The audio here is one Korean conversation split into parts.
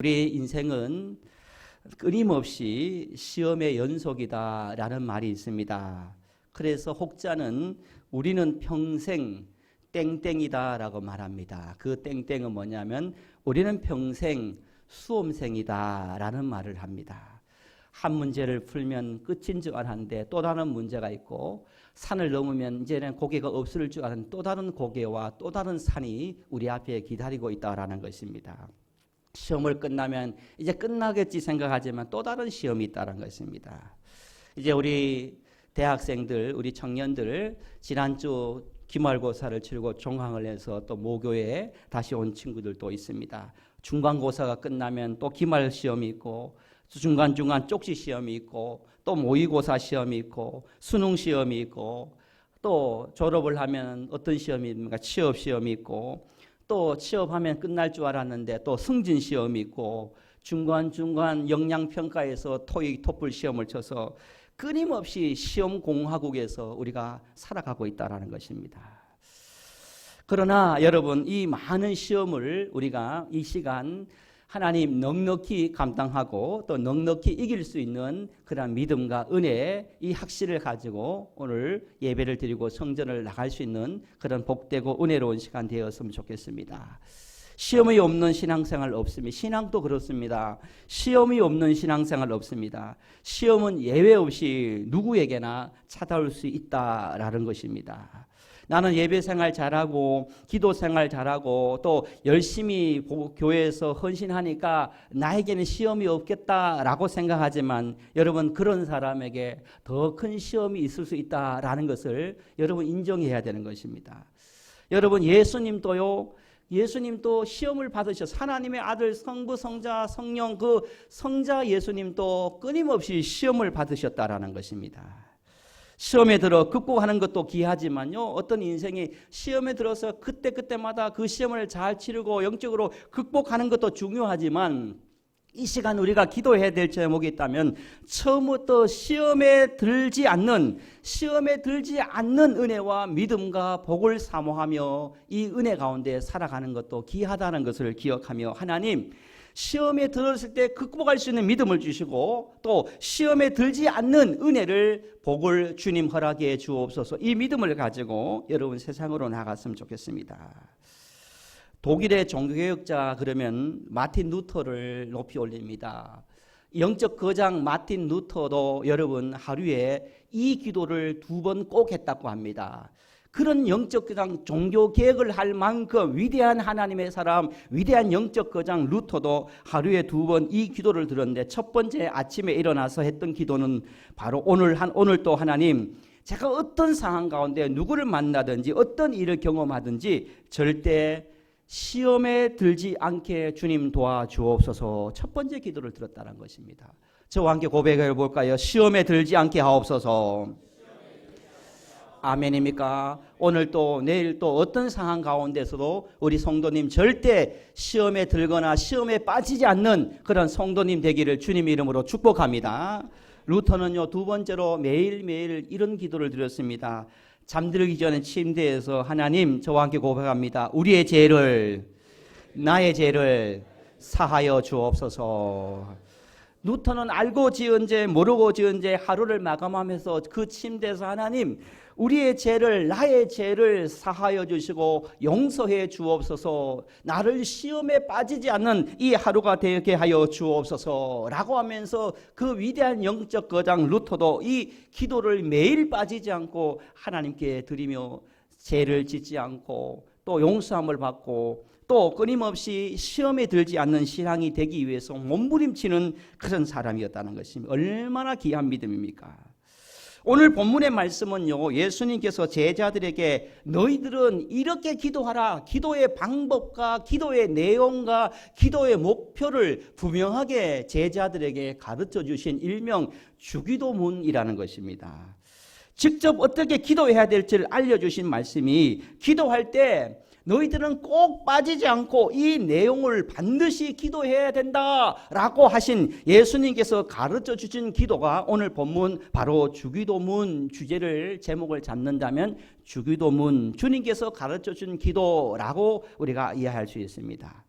우리 인생은 끊임없이 시험의 연속이다라는 말이 있습니다. 그래서 혹자는 우리는 평생 땡땡이다라고 말합니다. 그 땡땡은 뭐냐면 우리는 평생 수험생이다라는 말을 합니다. 한 문제를 풀면 끝인 줄 알았는데 또 다른 문제가 있고, 산을 넘으면 이제는 고개가 없을 줄 아는 또 다른 고개와 또 다른 산이 우리 앞에 기다리고 있다라는 것입니다. 시험을 끝나면 이제 끝나겠지 생각하지만 또 다른 시험이 있다는 것입니다. 이제 우리 대학생들, 우리 청년들 지난주 기말고사를 치르고 종강을 해서 또 모교에 다시 온 친구들도 있습니다. 중간고사가 끝나면 또 기말 시험이 있고, 중간중간 쪽지 시험이 있고, 또 모의고사 시험이 있고, 수능 시험이 있고, 또 졸업을 하면 어떤 시험이 있습니까? 취업 시험이 있고, 또 취업하면 끝날 줄 알았는데 또 승진 시험이 있고, 중간중간 역량평가에서 토익, 토플 시험을 쳐서 끊임없이 시험 공화국에서 우리가 살아가고 있다는 것입니다. 그러나 여러분, 이 많은 시험을 우리가 이 시간 하나님 넉넉히 감당하고 또 넉넉히 이길 수 있는 그런 믿음과 은혜, 이 확신을 가지고 오늘 예배를 드리고 성전을 나갈 수 있는 그런 복되고 은혜로운 시간 되었으면 좋겠습니다. 시험이 없는 신앙생활 없습니다. 신앙도 그렇습니다. 시험이 없는 신앙생활 없습니다. 시험은 예외 없이 누구에게나 찾아올 수 있다라는 것입니다. 나는 예배 생활 잘하고 기도 생활 잘하고 또 열심히 교회에서 헌신하니까 나에게는 시험이 없겠다라고 생각하지만, 여러분, 그런 사람에게 더 큰 시험이 있을 수 있다라는 것을 여러분 인정해야 되는 것입니다. 여러분, 예수님도 시험을 받으셔서 하나님의 아들 성부 성자 성령, 그 성자 예수님도 끊임없이 시험을 받으셨다라는 것입니다. 시험에 들어 극복하는 것도 귀하지만요, 어떤 인생이 시험에 들어서 그때마다 그 시험을 잘 치르고 영적으로 극복하는 것도 중요하지만, 이 시간 우리가 기도해야 될 제목이 있다면 처음부터 시험에 들지 않는 은혜와 믿음과 복을 사모하며 이 은혜 가운데 살아가는 것도 귀하다는 것을 기억하며, 하나님, 시험에 들었을 때 극복할 수 있는 믿음을 주시고 또 시험에 들지 않는 은혜를, 복을 주님 허락해 주옵소서. 이 믿음을 가지고 여러분 세상으로 나갔으면 좋겠습니다. 독일의 종교개혁자 그러면 마틴 루터를 높이 올립니다. 영적 거장 마틴 루터도 여러분 하루에 이 기도를 2번 꼭 했다고 합니다. 그런 영적 거장, 종교 개혁을 할 만큼 위대한 하나님의 사람, 위대한 영적 거장 루터도 하루에 2번 이 기도를 들었는데, 첫 번째 아침에 일어나서 했던 기도는 바로 오늘 또 하나님, 제가 어떤 상황 가운데 누구를 만나든지 어떤 일을 경험하든지 절대 시험에 들지 않게 주님 도와주옵소서. 첫 번째 기도를 들었다는 것입니다. 저와 함께 고백해 볼까요? 시험에 들지 않게 하옵소서. 아멘입니까? 오늘 또 내일 또 어떤 상황 가운데서도 우리 성도님 절대 시험에 들거나 시험에 빠지지 않는 그런 성도님 되기를 주님 이름으로 축복합니다. 루터는요, 2번째로 매일매일 이런 기도를 드렸습니다. 잠들기 전에 침대에서 하나님, 저와 함께 고백합니다. 나의 죄를 사하여 주옵소서. 루터는 알고 지은 죄, 모르고 지은 죄 하루를 마감하면서 그 침대에서 하나님, 나의 죄를 사하여 주시고 용서해 주옵소서, 나를 시험에 빠지지 않는 이 하루가 되게 하여 주옵소서 라고 하면서 그 위대한 영적 거장 루터도 이 기도를 매일 빠지지 않고 하나님께 드리며 죄를 짓지 않고 또 용서함을 받고 또 끊임없이 시험에 들지 않는 신앙이 되기 위해서 몸부림치는 그런 사람이었다는 것입니다. 얼마나 귀한 믿음입니까? 오늘 본문의 말씀은요, 예수님께서 제자들에게 너희들은 이렇게 기도하라, 기도의 방법과 기도의 내용과 기도의 목표를 분명하게 제자들에게 가르쳐 주신 일명 주기도문이라는 것입니다. 직접 어떻게 기도해야 될지를 알려주신 말씀이, 기도할 때 너희들은 꼭 빠지지 않고 이 내용을 반드시 기도해야 된다라고 하신 예수님께서 가르쳐 주신 기도가 오늘 본문 바로 주기도문, 주제를 제목을 잡는다면 주기도문, 주님께서 가르쳐 준 기도라고 우리가 이해할 수 있습니다.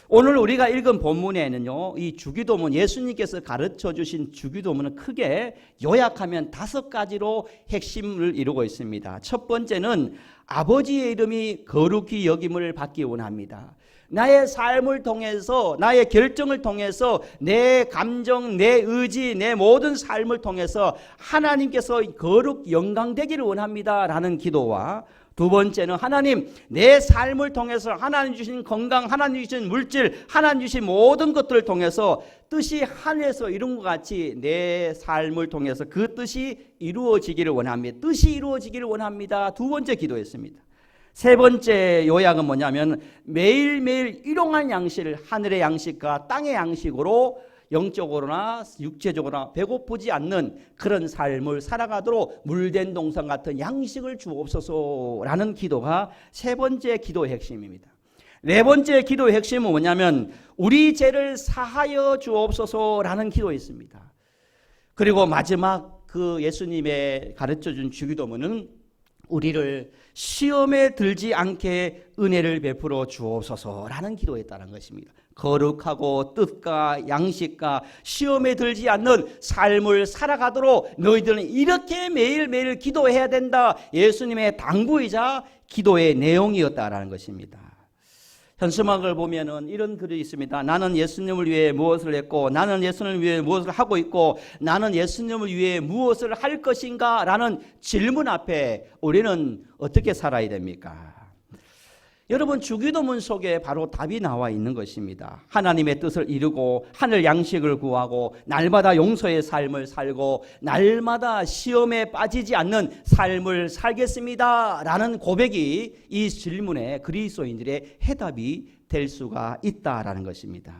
오늘 우리가 읽은 본문에는요, 이 주기도문, 예수님께서 가르쳐 주신 주기도문은 크게 요약하면 5가지로 핵심을 이루고 있습니다. 첫 번째는 아버지의 이름이 거룩히 여김을 받기 원합니다. 나의 삶을 통해서, 나의 결정을 통해서, 내 감정, 내 의지, 내 모든 삶을 통해서 하나님께서 거룩 영광되기를 원합니다 라는 기도와, 두 번째는 하나님, 내 삶을 통해서 하나님 주신 건강, 하나님 주신 물질, 하나님 주신 모든 것들을 통해서 뜻이 하늘에서 이룬 것 같이 내 삶을 통해서 그 뜻이 이루어지기를 원합니다. 뜻이 이루어지기를 원합니다. 두 번째 기도였습니다. 세 번째 요약은 뭐냐면 매일매일 일용할 양식을 하늘의 양식과 땅의 양식으로 영적으로나 육체적으로나 배고프지 않는 그런 삶을 살아가도록 물된 동산 같은 양식을 주옵소서라는 기도가 세 번째 기도의 핵심입니다. 네 번째 기도의 핵심은 뭐냐면 우리 죄를 사하여 주옵소서라는 기도였습니다. 그리고 마지막 그 예수님의 가르쳐준 주기도문은 우리를 시험에 들지 않게 은혜를 베풀어 주옵소서라는 기도였다는 것입니다. 거룩하고 뜻과 양식과 시험에 들지 않는 삶을 살아가도록 너희들은 이렇게 매일매일 기도해야 된다. 예수님의 당부이자 기도의 내용이었다라는 것입니다. 현수막을 보면은 이런 글이 있습니다. 나는 예수님을 위해 무엇을 했고, 나는 예수님을 위해 무엇을 하고 있고, 나는 예수님을 위해 무엇을 할 것인가 라는 질문 앞에 우리는 어떻게 살아야 됩니까? 여러분, 주기도문 속에 바로 답이 나와 있는 것입니다. 하나님의 뜻을 이루고 하늘 양식을 구하고 날마다 용서의 삶을 살고 날마다 시험에 빠지지 않는 삶을 살겠습니다 라는 고백이 이 질문에 그리스도인들의 해답이 될 수가 있다라는 것입니다.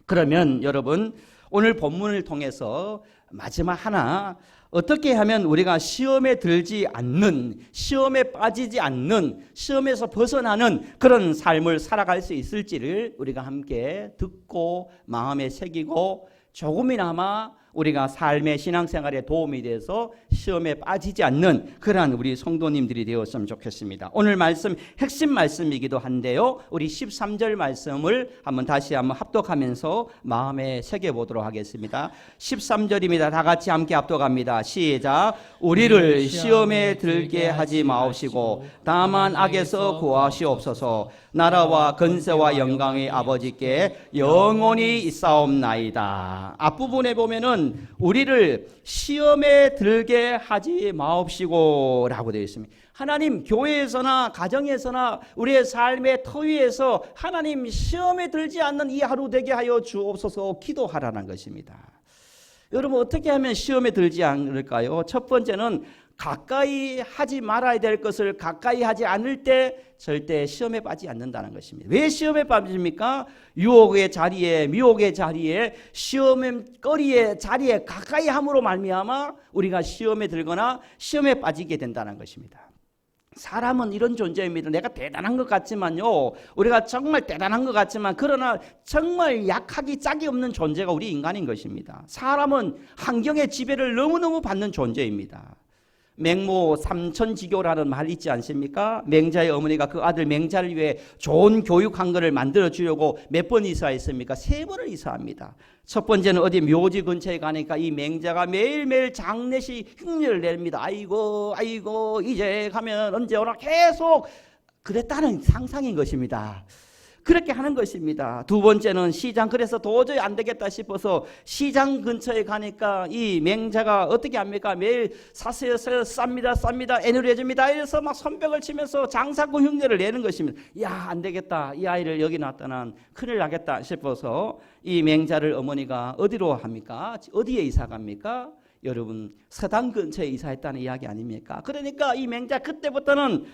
그러면 여러분, 오늘 본문을 통해서 마지막 하나, 어떻게 하면 우리가 시험에 들지 않는, 시험에 빠지지 않는, 시험에서 벗어나는 그런 삶을 살아갈 수 있을지를 우리가 함께 듣고 마음에 새기고 조금이나마 우리가 삶의 신앙생활에 도움이 돼서 시험에 빠지지 않는 그러한 우리 성도님들이 되었으면 좋겠습니다. 오늘 말씀 핵심 말씀이기도 한데요, 우리 13절 말씀을 다시 한번 합독하면서 마음에 새겨보도록 하겠습니다. 13절입니다. 다 같이 함께 합독합니다. 시작. 우리를 시험에 들게 하지 마옵시고 다만 악에서 구하시옵소서. 나라와 건세와 영광의 아버지께 영원히 있사옵나이다. 앞부분에 보면은 우리를 시험에 들게 하지 마옵시고 라고 되어 있습니다. 하나님, 교회에서나 가정에서나 우리의 삶의 터위에서 하나님 시험에 들지 않는 이 하루 되게 하여 주옵소서 기도하라는 것입니다. 여러분, 어떻게 하면 시험에 들지 않을까요? 첫 번째는 가까이 하지 말아야 될 것을 가까이 하지 않을 때 절대 시험에 빠지지 않는다는 것입니다. 왜 시험에 빠집니까? 유혹의 자리에, 미혹의 자리에, 시험의 거리의 자리에 가까이 함으로 말미암아 우리가 시험에 들거나 시험에 빠지게 된다는 것입니다. 사람은 이런 존재입니다. 내가 대단한 것 같지만요, 우리가 정말 대단한 것 같지만 그러나 정말 약하기 짝이 없는 존재가 우리 인간인 것입니다. 사람은 환경의 지배를 너무너무 받는 존재입니다. 맹모 삼천지교라는 말 있지 않습니까? 맹자의 어머니가 그 아들 맹자를 위해 좋은 교육한 거를 만들어 주려고 몇 번 이사했습니까? 3번을 이사합니다. 첫 번째는 어디 묘지 근처에 가니까 이 맹자가 매일매일 장례식 흉내를 냅니다. 아이고 이제 가면 언제 오나, 계속 그랬다는 상상인 것입니다. 그렇게 하는 것입니다. 두 번째는 시장, 그래서 도저히 안 되겠다 싶어서 시장 근처에 가니까 이 맹자가 어떻게 합니까? 매일 사세요, 쌉니다, 애누리 해줍니다. 이래서 막 손뼉을 치면서 장사꾼 흉내를 내는 것입니다. 야, 안 되겠다. 이 아이를 여기 놨다는 큰일 나겠다 싶어서 이 맹자를 어머니가 어디로 합니까? 어디에 이사 갑니까? 여러분, 서당 근처에 이사했다는 이야기 아닙니까? 그러니까 이 맹자 그때부터는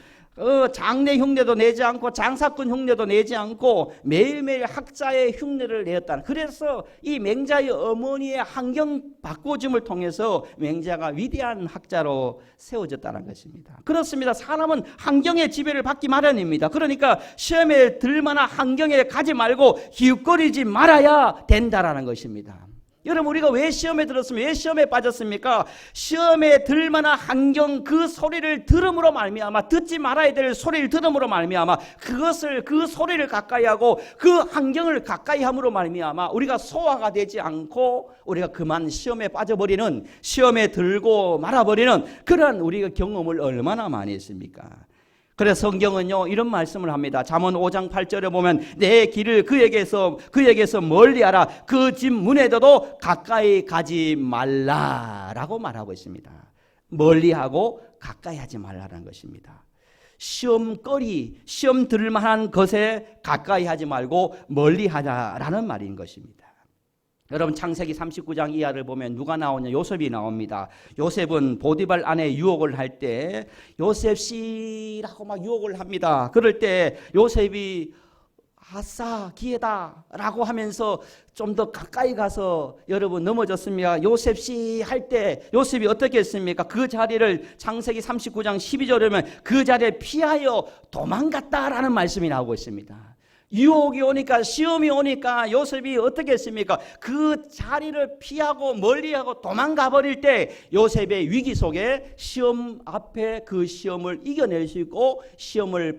장례 흉내도 내지 않고 장사꾼 흉내도 내지 않고 매일매일 학자의 흉내를 내었다는, 그래서 이 맹자의 어머니의 환경 바꿔줌을 통해서 맹자가 위대한 학자로 세워졌다는 것입니다. 그렇습니다. 사람은 환경의 지배를 받기 마련입니다. 그러니까 시험에 들 만한 환경에 가지 말고 기웃거리지 말아야 된다라는 것입니다. 여러분, 우리가 왜 시험에 들었습니까? 왜 시험에 빠졌습니까? 시험에 들 만한 환경, 그 소리를 들음으로 말미암아, 듣지 말아야 될 소리를 들음으로 말미암아, 그 소리를 가까이 하고 그 환경을 가까이 함으로 말미암아 우리가 소화가 되지 않고 우리가 그만 시험에 빠져버리는, 시험에 들고 말아버리는 그러한 우리가 경험을 얼마나 많이 했습니까? 그래서 성경은요 이런 말씀을 합니다. 잠언 5장 8절에 보면 내 길을 그에게서 멀리하라, 그 집 문에도 가까이 가지 말라라고 말하고 있습니다. 멀리하고 가까이 하지 말라는 것입니다. 시험거리, 시험 들을 만한 것에 가까이 하지 말고 멀리하자라는 말인 것입니다. 여러분, 창세기 39장 이하를 보면 누가 나오냐? 요셉이 나옵니다. 요셉은 보디발 아내 유혹을 할 때 요셉씨라고 막 유혹을 합니다. 그럴 때 요셉이 아싸 기회다 라고 하면서 좀 더 가까이 가서 여러분 넘어졌습니다. 요셉씨 할 때 요셉이 어떻게 했습니까? 그 자리를 창세기 39장 12절에 보면 그 자리에 피하여 도망갔다라는 말씀이 나오고 있습니다. 유혹이 오니까, 시험이 오니까 요셉이 어떻게 했습니까? 그 자리를 피하고 멀리하고 도망가 버릴 때 요셉의 위기 속에 시험 앞에 그 시험을 이겨낼 수 있고 시험에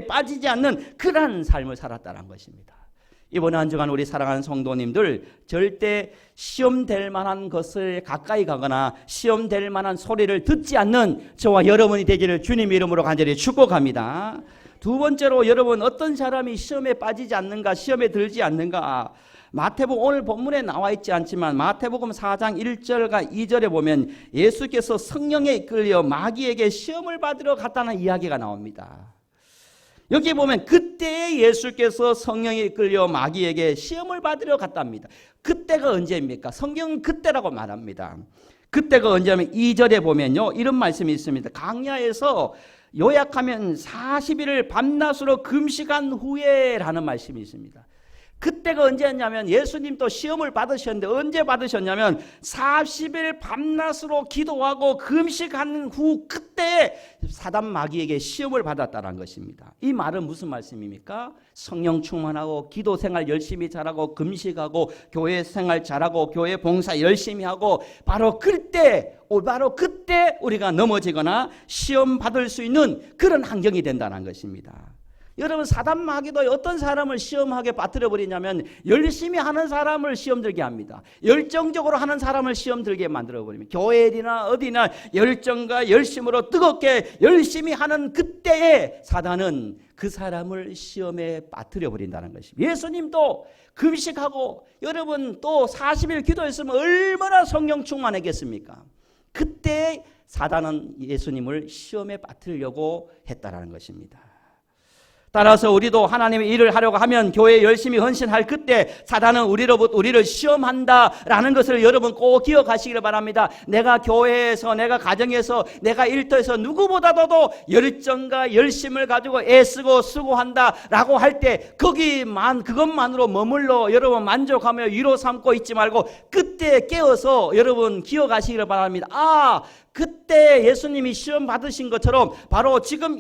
빠지지 않는 그러한 삶을 살았다는 것입니다. 이번 한 주간 우리 사랑하는 성도님들, 절대 시험될 만한 것을 가까이 가거나 시험될 만한 소리를 듣지 않는 저와 여러분이 되기를 주님 이름으로 간절히 축복합니다. 두 번째로, 여러분, 어떤 사람이 시험에 빠지지 않는가, 시험에 들지 않는가? 마태복음, 오늘 본문에 나와 있지 않지만 마태복음 4장 1절과 2절에 보면 예수께서 성령에 이끌려 마귀에게 시험을 받으러 갔다는 이야기가 나옵니다. 여기 보면 그때 예수께서 성령에 이끌려 마귀에게 시험을 받으러 갔답니다. 그때가 언제입니까? 성경은 그때라고 말합니다. 그때가 언제냐면 2절에 보면요 이런 말씀이 있습니다. 강야에서 요약하면 40일을 밤낮으로 금식한 후에라는 말씀이 있습니다. 그때가 언제였냐면 예수님도 시험을 받으셨는데 언제 받으셨냐면 40일 밤낮으로 기도하고 금식한 후 그때 사단 마귀에게 시험을 받았다는 것입니다. 이 말은 무슨 말씀입니까? 성령 충만하고 기도 생활 열심히 잘하고 금식하고 교회 생활 잘하고 교회 봉사 열심히 하고 바로 그때 우리가 넘어지거나 시험 받을 수 있는 그런 환경이 된다는 것입니다. 여러분, 사단 마귀도 어떤 사람을 시험하게 빠뜨려 버리냐면 열심히 하는 사람을 시험 들게 합니다. 열정적으로 하는 사람을 시험 들게 만들어 버립니다. 교회나 어디나 열정과 열심으로 뜨겁게 열심히 하는 그때에 사단은 그 사람을 시험에 빠뜨려 버린다는 것입니다. 예수님도 금식하고 여러분 또 40일 기도했으면 얼마나 성령 충만했겠습니까? 그때 사단은 예수님을 시험에 빠뜨리려고 했다라는 것입니다. 따라서 우리도 하나님의 일을 하려고 하면 교회에 열심히 헌신할 그때 사단은 우리를 시험한다라는 것을 여러분 꼭 기억하시기를 바랍니다. 내가 교회에서, 내가 가정에서, 내가 일터에서 누구보다도 열정과 열심을 가지고 애쓰고 수고한다라고 할 때 그것만으로 머물러 여러분 만족하며 위로 삼고 있지 말고 그때 깨어서 여러분 기억하시기를 바랍니다. 그때 예수님이 시험 받으신 것처럼 바로 지금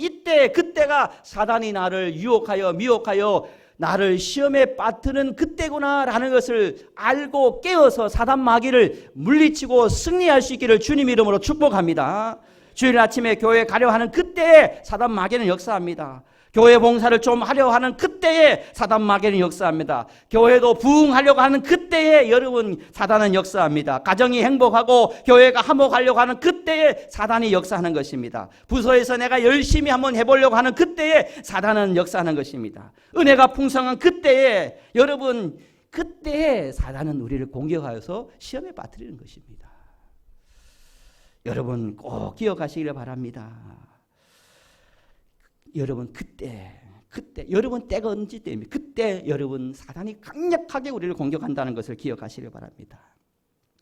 그때가 사단이 나를 유혹하여 미혹하여 나를 시험에 빠뜨는 그때구나라는 것을 알고 깨어서 사단 마귀를 물리치고 승리할 수 있기를 주님 이름으로 축복합니다. 주일 아침에 교회 가려 하는 그때에 사단 마귀는 역사합니다. 교회 봉사를 좀 하려 하는 그때에 사단 마귀는 역사합니다. 교회도 부흥하려고 하는 그때에 여러분 사단은 역사합니다. 가정이 행복하고 교회가 화목하려고 하는 그때에 사단이 역사하는 것입니다. 부서에서 내가 열심히 한번 해보려고 하는 그때에 사단은 역사하는 것입니다. 은혜가 풍성한 그때에 여러분 그때에 사단은 우리를 공격하여서 시험에 빠뜨리는 것입니다. 여러분 꼭 기억하시기를 바랍니다. 여러분 그때 여러분 때가 언제 때입니까? 그때 여러분 사단이 강력하게 우리를 공격한다는 것을 기억하시길 바랍니다.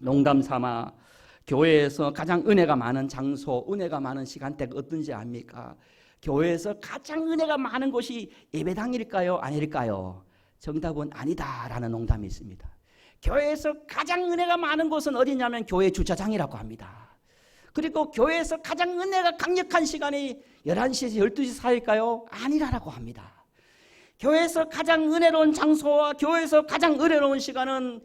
농담 삼아 교회에서 가장 은혜가 많은 장소, 은혜가 많은 시간대가 어떤지 압니까? 교회에서 가장 은혜가 많은 곳이 예배당일까요? 아닐까요? 정답은 아니다라는 농담이 있습니다. 교회에서 가장 은혜가 많은 곳은 어디냐면 교회 주차장이라고 합니다. 그리고 교회에서 가장 은혜가 강력한 시간이 11시에서 12시 사이일까요? 아니라고 합니다. 교회에서 가장 은혜로운 장소와 교회에서 가장 은혜로운 시간은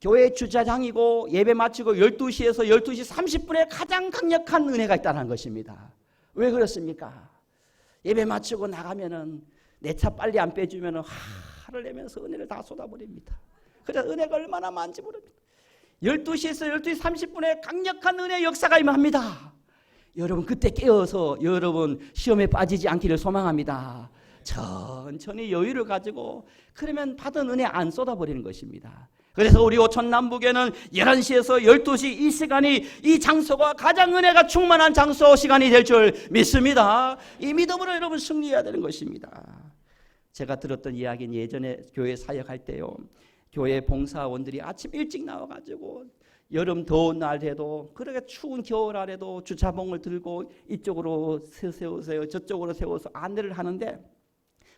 교회 주차장이고 예배 마치고 12시에서 12시 30분에 가장 강력한 은혜가 있다는 것입니다. 왜 그렇습니까? 예배 마치고 나가면은 내 차 빨리 안 빼주면은 화를 내면서 은혜를 다 쏟아버립니다. 그래서 은혜가 얼마나 많은지 모릅니다. 12시에서 12시 30분에 강력한 은혜의 역사가 임합니다. 여러분 그때 깨어서 여러분 시험에 빠지지 않기를 소망합니다. 천천히 여유를 가지고 그러면 받은 은혜 안 쏟아버리는 것입니다. 그래서 우리 오촌 남북에는 11시에서 12시 이 시간이 이 장소가 가장 은혜가 충만한 장소 시간이 될 줄 믿습니다. 이 믿음으로 여러분 승리해야 되는 것입니다. 제가 들었던 이야기는 예전에 교회 사역할 때요. 교회 봉사원들이 아침 일찍 나와가지고 여름 더운 날에도 그렇게 추운 겨울 아래도 주차봉을 들고 이쪽으로 세우세요 저쪽으로 세워서 안내를 하는데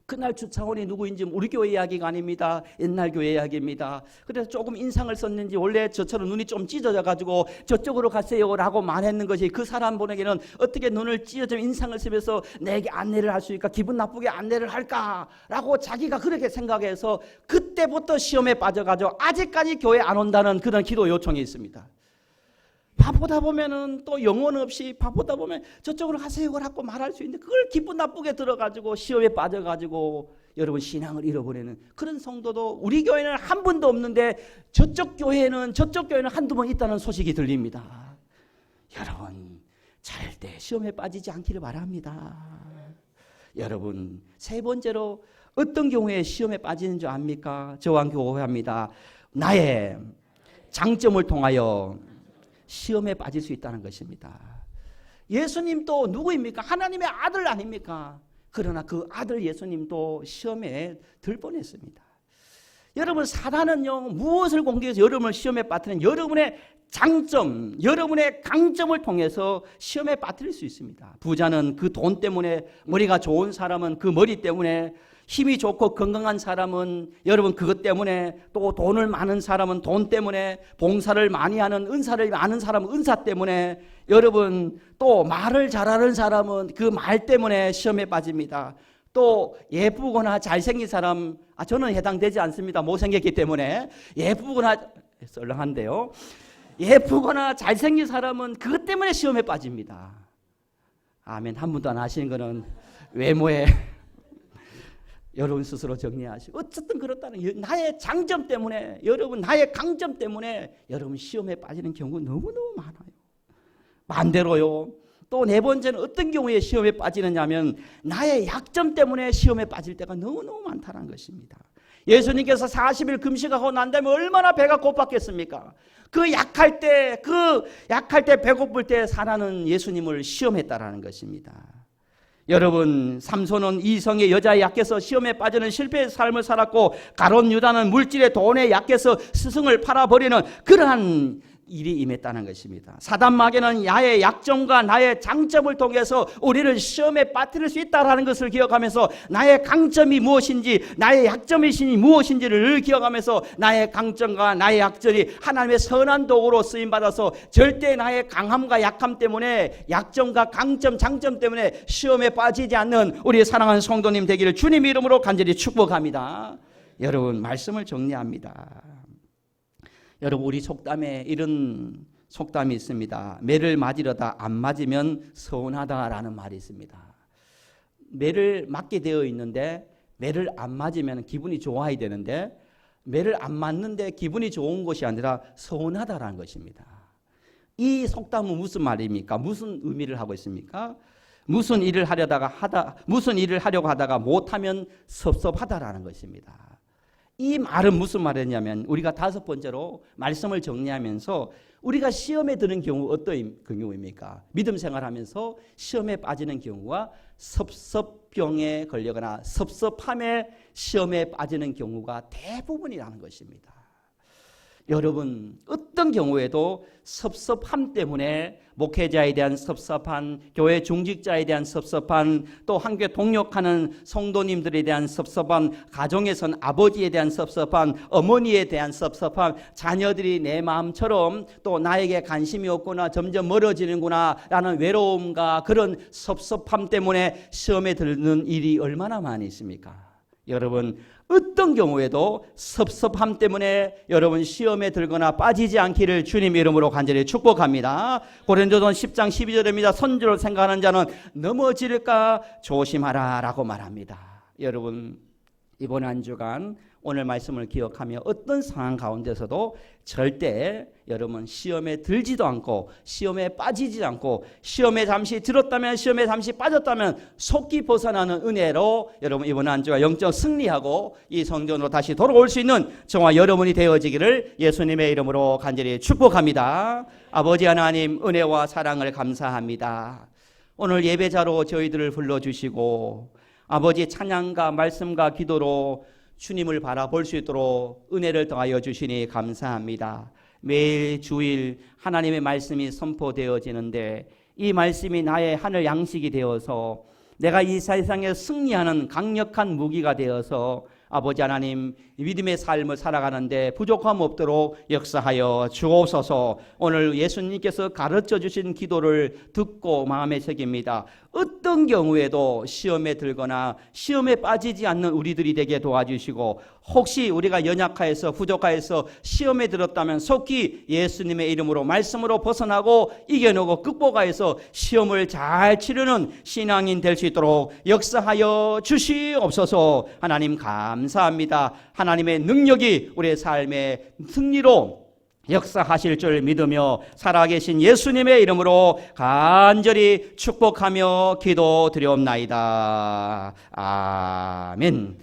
그날 주차원이 누구인지 우리 교회 이야기가 아닙니다. 옛날 교회 이야기입니다. 그래서 조금 인상을 썼는지 원래 저처럼 눈이 좀 찢어져가지고 저쪽으로 가세요 라고 말했는 것이 그 사람 보내기는 어떻게 눈을 찢어져 인상을 쓰면서 내게 안내를 할 수 있을까 기분 나쁘게 안내를 할까라고 자기가 그렇게 생각해서 그때부터 시험에 빠져가지고 아직까지 교회 안 온다는 그런 기도 요청이 있습니다. 바보다 보면은 또 영혼 없이 바보다 보면 저쪽으로 가세요라고 말할 수 있는데 그걸 기분 나쁘게 들어가지고 시험에 빠져가지고 여러분 신앙을 잃어버리는 그런 성도도 우리 교회는 한 분도 없는데 저쪽 교회는 한두 번 있다는 소식이 들립니다. 여러분 절대 시험에 빠지지 않기를 바랍니다. 여러분 세 번째로 어떤 경우에 시험에 빠지는 줄 압니까? 저와 교회합니다. 나의 장점을 통하여 시험에 빠질 수 있다는 것입니다. 예수님도 누구입니까? 하나님의 아들 아닙니까? 그러나 그 아들 예수님도 시험에 들 뻔했습니다. 여러분 사단은요 무엇을 공격해서 여러분을 시험에 빠뜨리는 여러분의 장점, 여러분의 강점을 통해서 시험에 빠뜨릴 수 있습니다. 부자는 그 돈 때문에 머리가 좋은 사람은 그 머리 때문에 힘이 좋고 건강한 사람은 여러분 그것 때문에 또 돈을 많은 사람은 돈 때문에 봉사를 많이 하는 은사를 많은 사람은 은사 때문에 여러분 또 말을 잘하는 사람은 그 말 때문에 시험에 빠집니다. 또 예쁘거나 잘생긴 사람 저는 해당되지 않습니다. 못생겼기 때문에 예쁘거나 썰렁한데요. 예쁘거나 잘생긴 사람은 그것 때문에 시험에 빠집니다. 아멘. 한 분도 안 하시는 거는 외모에 여러분 스스로 정리하시고 어쨌든 그렇다는 나의 장점 때문에 여러분 나의 강점 때문에 여러분 시험에 빠지는 경우 너무너무 많아요. 반대로요. 또 네 번째는 어떤 경우에 시험에 빠지느냐면 나의 약점 때문에 시험에 빠질 때가 너무너무 많다는 것입니다. 예수님께서 40일 금식하고 난 다음에 얼마나 배가 고팠겠습니까? 그 약할 때 배고플 때 사나는 예수님을 시험했다라는 것입니다. 여러분 삼손은 이성의 여자에 약해서 시험에 빠지는 실패의 삶을 살았고 가룟 유다는 물질의 돈에 약해서 스승을 팔아버리는 그러한 일이 임했다는 것입니다. 사단 마귀는 나의 약점과 나의 장점을 통해서 우리를 시험에 빠뜨릴 수 있다는 것을 기억하면서 나의 강점이 무엇인지 나의 약점이 무엇인지를 기억하면서 나의 강점과 나의 약점이 하나님의 선한 도구로 쓰임받아서 절대 나의 강함과 약함 때문에 약점과 강점, 장점 때문에 시험에 빠지지 않는 우리 사랑하는 성도님 되기를 주님 이름으로 간절히 축복합니다. 여러분 말씀을 정리합니다. 여러분 우리 속담에 이런 속담이 있습니다. 매를 맞으려다 안 맞으면 서운하다라는 말이 있습니다. 매를 맞게 되어 있는데 매를 안 맞으면 기분이 좋아야 되는데 매를 안 맞는데 기분이 좋은 것이 아니라 서운하다라는 것입니다. 이 속담은 무슨 말입니까? 무슨 의미를 하고 있습니까? 무슨 일을 하려고 하다가 못하면 섭섭하다라는 것입니다. 이 말은 무슨 말이냐면 우리가 다섯 번째로 말씀을 정리하면서 우리가 시험에 드는 경우 어떤 경우입니까? 믿음 생활하면서 시험에 빠지는 경우와 섭섭병에 걸리거나 섭섭함에 시험에 빠지는 경우가 대부분이라는 것입니다. 여러분 어떤 경우에도 섭섭함 때문에 목회자에 대한 섭섭한 교회 중직자에 대한 섭섭한 또 함께 동역하는 성도님들에 대한 섭섭한 가정에선 아버지에 대한 섭섭한 어머니에 대한 섭섭한 자녀들이 내 마음처럼 또 나에게 관심이 없구나 점점 멀어지는구나 라는 외로움과 그런 섭섭함 때문에 시험에 드는 일이 얼마나 많이 있습니까? 여러분, 어떤 경우에도 섭섭함 때문에 여러분 시험에 들거나 빠지지 않기를 주님 이름으로 간절히 축복합니다. 고린도전 10장 12절입니다. 선지를 생각하는 자는 넘어질까 조심하라 라고 말합니다. 여러분, 이번 한 주간 오늘 말씀을 기억하며 어떤 상황 가운데서도 절대 여러분 시험에 들지도 않고 시험에 빠지지 않고 시험에 잠시 들었다면 시험에 잠시 빠졌다면 속기 벗어나는 은혜로 여러분 이번 한 주가 영적 승리하고 이 성전으로 다시 돌아올 수 있는 저와 여러분이 되어지기를 예수님의 이름으로 간절히 축복합니다. 아버지 하나님, 은혜와 사랑을 감사합니다. 오늘 예배자로 저희들을 불러주시고 아버지 찬양과 말씀과 기도로 주님을 바라볼 수 있도록 은혜를 더하여 주시니 감사합니다. 매일 주일 하나님의 말씀이 선포되어지는데 이 말씀이 나의 하늘 양식이 되어서 내가 이 세상에 승리하는 강력한 무기가 되어서 아버지 하나님 믿음의 삶을 살아가는데 부족함 없도록 역사하여 주옵소서. 오늘 예수님께서 가르쳐 주신 기도를 듣고 마음에 새깁니다. 어떤 경우에도 시험에 들거나 시험에 빠지지 않는 우리들이 되게 도와주시고 혹시 우리가 연약하여서 부족하여서 시험에 들었다면 속히 예수님의 이름으로 말씀으로 벗어나고 이겨내고 극복하여서 시험을 잘 치르는 신앙인 될 수 있도록 역사하여 주시옵소서. 하나님 감사합니다. 하나님의 능력이 우리의 삶의 승리로 역사하실 줄 믿으며 살아계신 예수님의 이름으로 간절히 축복하며 기도드리옵나이다. 아멘.